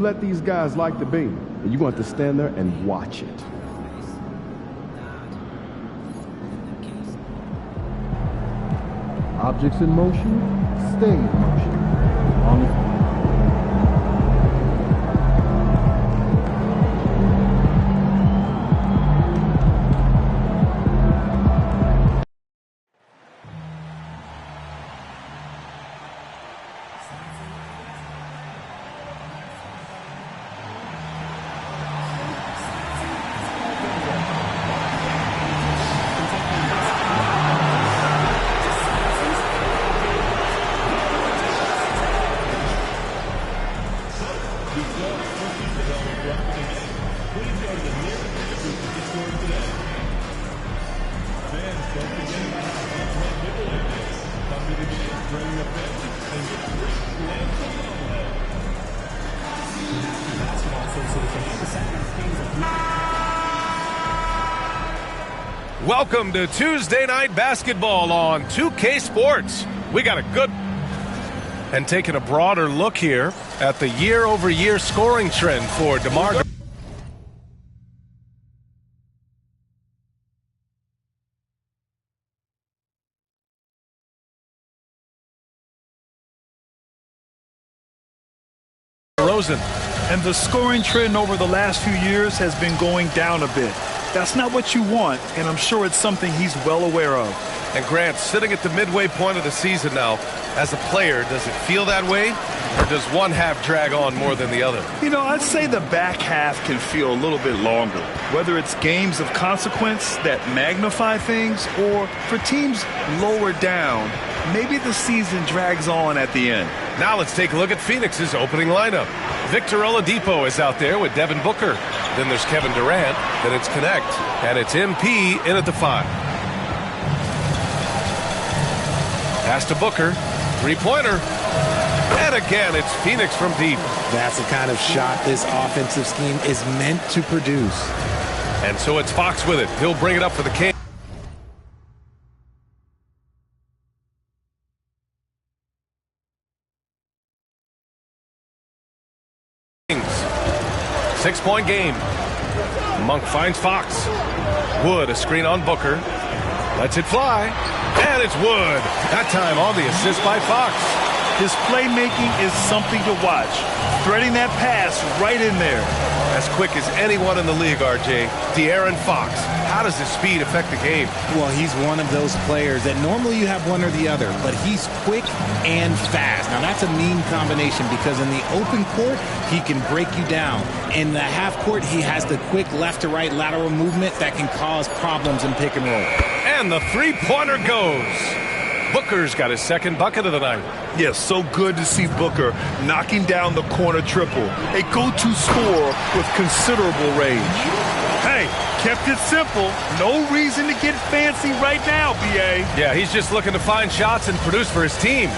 let these guys like the beam, and you're going to have to stand there and watch it. Objects in motion, stay in motion. Welcome to Tuesday Night Basketball on 2K Sports. We got a good and taking a broader look here at the year-over-year scoring trend for DeMar. 1,000. And the scoring trend over the last few years has been going down a bit. That's not what you want, and I'm sure it's something he's well aware of. And Grant, sitting at the midway point of the season now, as a player, does it feel that way? Or does one half drag on more than the other? You know, I'd say the back half can feel a little bit longer, whether it's games of consequence that magnify things or for teams lower down, maybe the season drags on at the end. Now let's take a look at Phoenix's opening lineup. Victor Oladipo is out there with Devin Booker. Then there's Kevin Durant. Then it's Connect. And it's MP in at the 5. Pass to Booker. Three-pointer. And again, it's Phoenix from deep. That's the kind of shot this offensive scheme is meant to produce. And so it's Fox with it. He'll bring it up for the Kings. Six-point game. Monk finds Fox. Wood, a screen on Booker. Lets it fly. And it's Wood. That time on the assist by Fox. His playmaking is something to watch. Threading that pass right in there. As quick as anyone in the league, RJ. De'Aaron Fox. How does his speed affect the game? Well, he's one of those players that normally you have one or the other, but he's quick and fast. Now, that's a mean combination because in the open court, he can break you down. In the half court, he has the quick left to right lateral movement that can cause problems in pick and roll. And the three-pointer goes. Booker's got his second bucket of the night. Yes, so good to see Booker knocking down the corner triple. A go-to scorer with considerable range. Hey, kept it simple. No reason to get fancy right now, B.A. Yeah, he's just looking to find shots and produce for his team.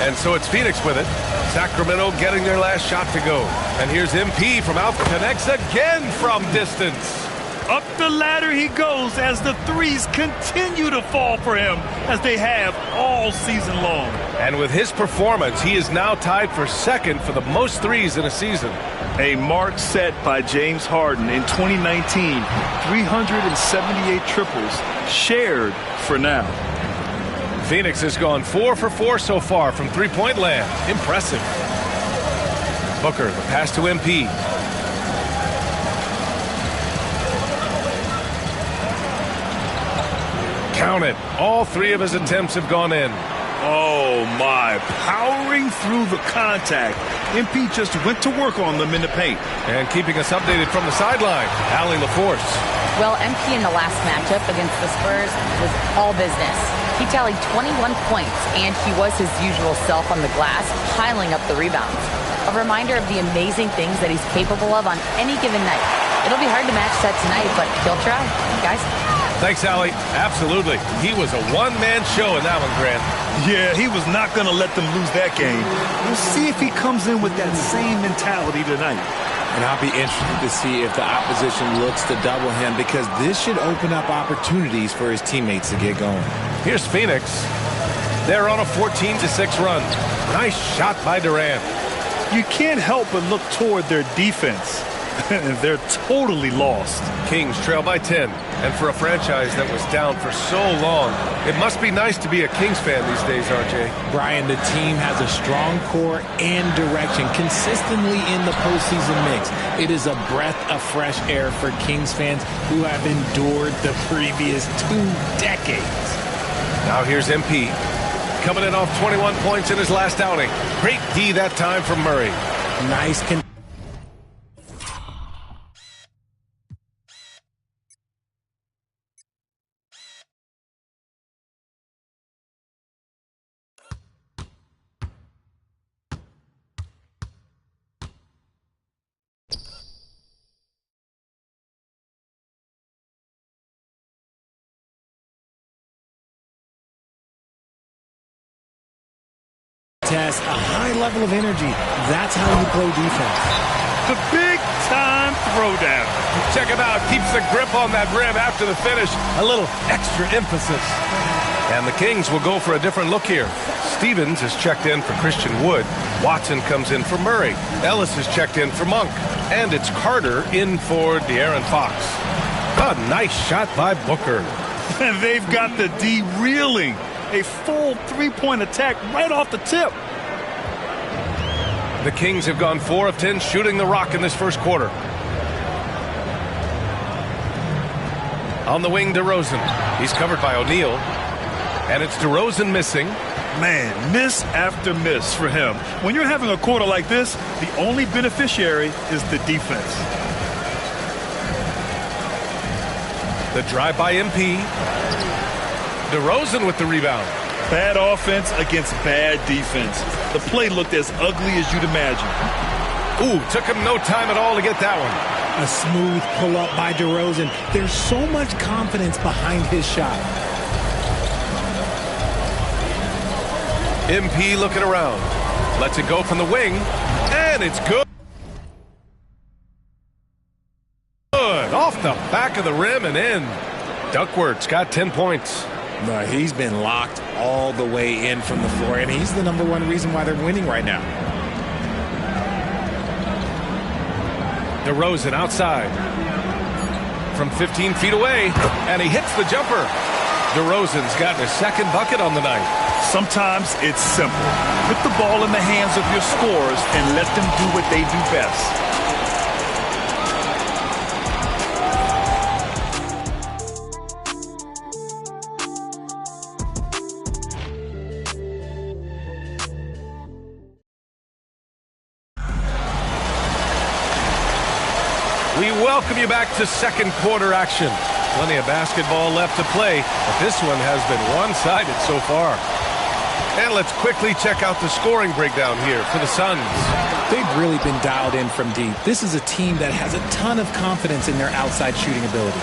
And so it's Phoenix with it. Sacramento getting their last shot to go. And here's MP from out. Connects again from distance. Up the ladder he goes as the threes continue to fall for him, as they have all season long. And with his performance, he is now tied for second for the most threes in a season. A mark set by James Harden in 2019, 378 triples shared for now. Phoenix has gone 4 for 4 so far from three-point land. Impressive. Booker, the pass to MP. Count it. All three of his attempts have gone in. Oh, my. Powering through the contact. MP just went to work on them in the paint. And keeping us updated from the sideline, Allie LaForce. Well, MP in the last matchup against the Spurs was all business. He tallied 21 points, and he was his usual self on the glass, piling up the rebounds. A reminder of the amazing things that he's capable of on any given night. It'll be hard to match that tonight, but he'll try. Guys? Thanks, Allie. Absolutely. He was a one-man show in that one, Grant. Yeah, he was not going to let them lose that game. We'll see if he comes in with that same mentality tonight. And I'll be interested to see if the opposition looks to double him, because this should open up opportunities for his teammates to get going. Here's Phoenix. They're on a 14-6 run. Nice shot by Durant. You can't help but look toward their defense. They're totally lost. Kings trail by 10. And for a franchise that was down for so long, it must be nice to be a Kings fan these days, RJ. Brian, the team has a strong core and direction consistently in the postseason mix. It is a breath of fresh air for Kings fans who have endured the previous 2 decades. Now here's MP. Coming in off 21 points in his last outing. Great D that time from Murray. Nice test, a high level of energy. That's how you play defense. The big-time throwdown. Check him out. Keeps the grip on that rim after the finish. A little extra emphasis. And the Kings will go for a different look here. Stevens is checked in for Christian Wood. Watson comes in for Murray. Ellis is checked in for Monk. And it's Carter in for De'Aaron Fox. A nice shot by Booker. And they've got the D reeling. A full 3-point attack right off the tip. The Kings have gone 4 of 10 shooting the rock in this first quarter. On the wing, DeRozan. He's covered by O'Neal. And it's DeRozan missing. Man, miss after miss for him. When you're having a quarter like this, the only beneficiary is the defense. The drive by MP. DeRozan with the rebound. Bad offense against bad defense. The play looked as ugly as you'd imagine. Ooh, took him no time at all to get that one. A smooth pull-up by DeRozan. There's so much confidence behind his shot. MP looking around. Lets it go from the wing. And it's good. Good. Off the back of the rim and in. Duckworth's got 10 points. No, he's been locked all the way in from the floor, and he's the #1 reason why they're winning right now. DeRozan outside. From 15 feet away, and he hits the jumper. DeRozan's gotten his second bucket on the night. Sometimes it's simple. Put the ball in the hands of your scorers and let them do what they do best. We welcome you back to second quarter action. Plenty of basketball left to play, but this one has been one-sided so far. And let's quickly check out the scoring breakdown here for the Suns. They've really been dialed in from deep. This is a team that has a ton of confidence in their outside shooting ability.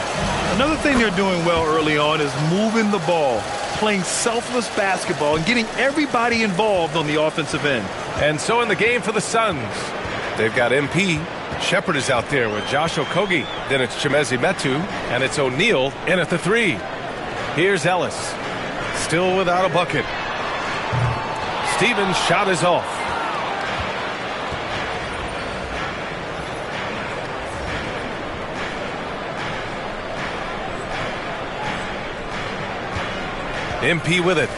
Another thing they're doing well early on is moving the ball, playing selfless basketball, and getting everybody involved on the offensive end. And so in the game for the Suns, they've got MP. Shepard is out there with Josh Okogie. Then it's Chimezie Metu, and it's O'Neal in at the 3. Here's Ellis. Still without a bucket. Stevens' shot is off. MP with it.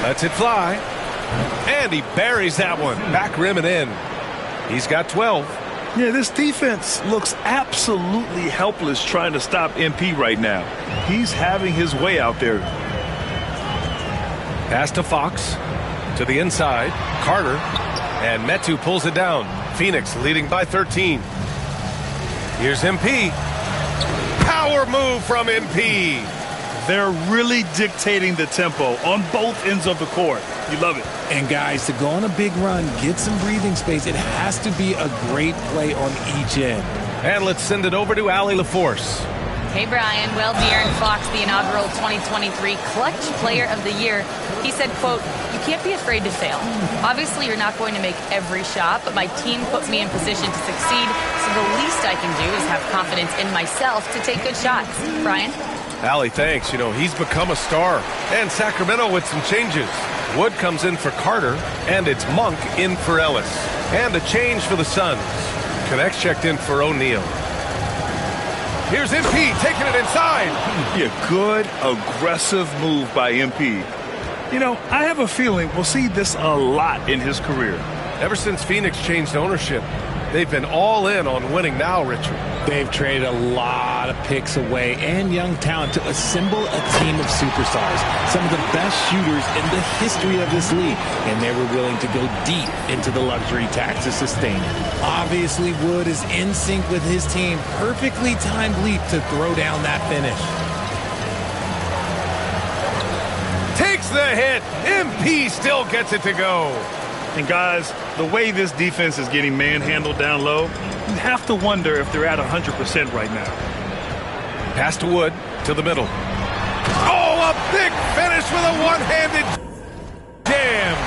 Lets it fly. And he buries that one. Back rim and in. He's got 12. Yeah, this defense looks absolutely helpless trying to stop MP right now. He's having his way out there. Pass to Fox. To the inside. Carter. And Metu pulls it down. Phoenix leading by 13. Here's MP. Power move from MP. They're really dictating the tempo on both ends of the court. You love it. And guys, to go on a big run, get some breathing space, it has to be a great play on each end. And let's send it over to Allie LaForce. Hey, Brian. Well, De'Aaron Fox, the inaugural 2023 Clutch Player of the Year, he said, quote, "You can't be afraid to fail. Obviously, you're not going to make every shot, but my team puts me in position to succeed, so the least I can do is have confidence in myself to take good shots." Brian? Allie, thanks. You know, he's become a star. And Sacramento with some changes. Wood comes in for Carter, and it's Monk in for Ellis. And a change for the Suns. Connects checked in for O'Neal. Here's MP taking it inside. Yeah, good, aggressive move by MP. You know, I have a feeling we'll see this a lot in his career. Ever since Phoenix changed ownership, they've been all in on winning now, Richard. They've traded a lot of picks away and young talent to assemble a team of superstars, some of the best shooters in the history of this league, and they were willing to go deep into the luxury tax to sustain it. Obviously, Wood is in sync with his team. Perfectly timed leap to throw down that finish. Takes the hit. MP still gets it to go. And guys, the way this defense is getting manhandled down low, you have to wonder if they're at 100% right now. Pass to Wood, to the middle. Oh, a big finish with a one-handed jam.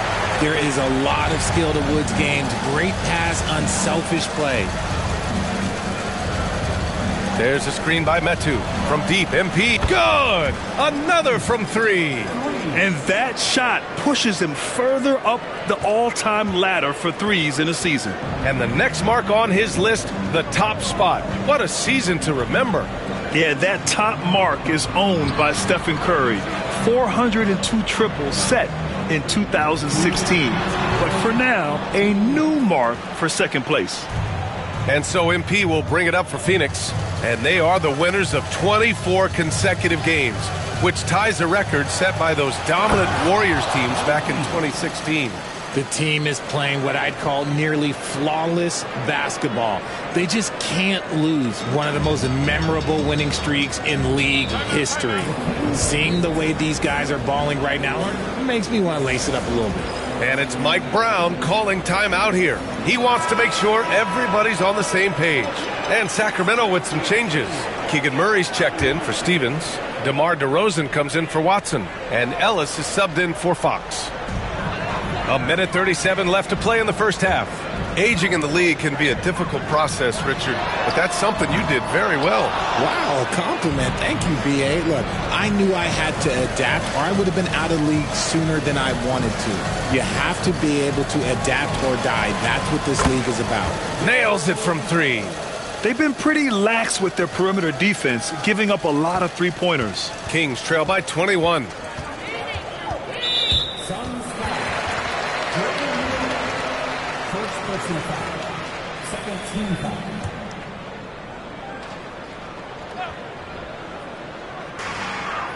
There is a lot of skill to Wood's game. Great pass, unselfish play. There's a screen by Metu. From deep, MP. Good! Another from three. And that shot pushes him further up the all-time ladder for threes in a season. And the next mark on his list, the top spot. What a season to remember. Yeah, that top mark is owned by Stephen Curry. 402 triples set in 2016. But for now, a new mark for second place. And so MP will bring it up for Phoenix. And they are the winners of 24 consecutive games, which ties a record set by those dominant Warriors teams back in 2016. The team is playing what I'd call nearly flawless basketball. They just can't lose. One of the most memorable winning streaks in league history. Seeing the way these guys are balling right now makes me want to lace it up a little bit. And it's Mike Brown calling timeout here. He wants to make sure everybody's on the same page. And Sacramento with some changes. Keegan Murray's checked in for Stevens. DeMar DeRozan comes in for Watson. And Ellis is subbed in for Fox. A minute 37 left to play in the first half. Aging in the league can be a difficult process, Richard, but that's something you did very well. Wow, a compliment. Thank you, B.A. Look, I knew I had to adapt or I would have been out of league sooner than I wanted to. You have to be able to adapt or die. That's what this league is about. Nails it from three. They've been pretty lax with their perimeter defense, giving up a lot of three-pointers. Kings trail by 21.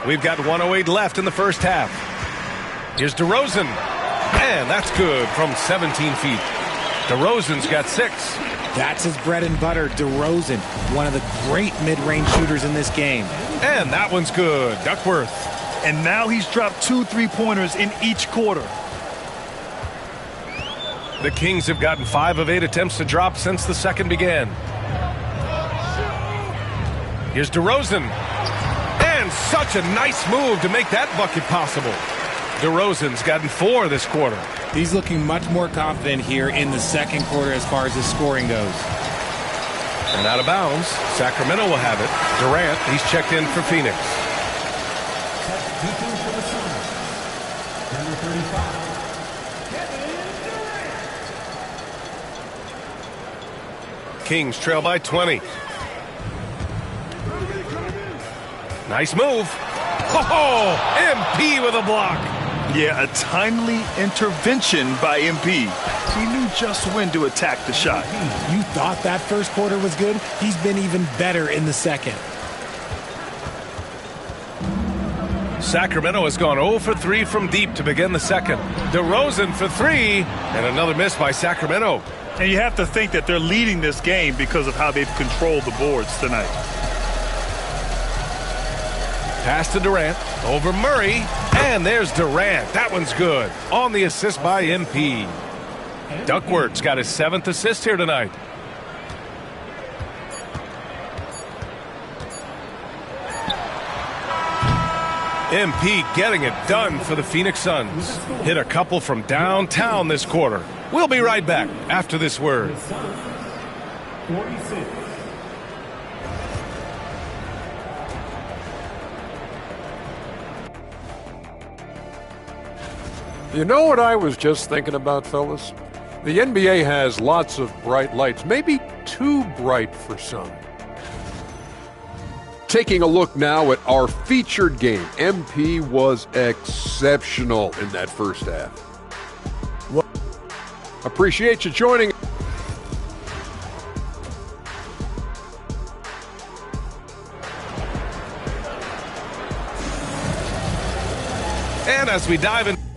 We've got 1:08 left in the first half. Here's DeRozan. And that's good from 17 feet. DeRozan's got 6. That's his bread and butter, DeRozan, one of the great mid-range shooters in this game. And that one's good. Duckworth. And now he's dropped 2 three-pointers in each quarter. The Kings have gotten 5 of 8 attempts to drop since the second began. Here's DeRozan. And such a nice move to make that bucket possible. DeRozan's gotten 4 this quarter. He's looking much more confident here in the second quarter as far as his scoring goes. And out of bounds, Sacramento will have it. Durant, he's checked in for Phoenix. Kings trail by 20. Nice move. Oh, MP with a block. Yeah, a timely intervention by MP. He knew just when to attack the shot. You thought that first quarter was good? He's been even better in the second. Sacramento has gone 0 for 3 from deep to begin the second. DeRozan for 3, and another miss by Sacramento. And you have to think that they're leading this game because of how they've controlled the boards tonight. Pass to Durant, over Murray, and there's Durant. That one's good. On the assist by MP. Duckworth's got his 7th assist here tonight. MP getting it done for the Phoenix Suns. Hit a couple from downtown this quarter. We'll be right back after this word. 46. You know what I was just thinking about, fellas? The NBA has lots of bright lights, maybe too bright for some. Taking a look now at our featured game. MP was exceptional in that first half. Appreciate you joining. And as we dive in.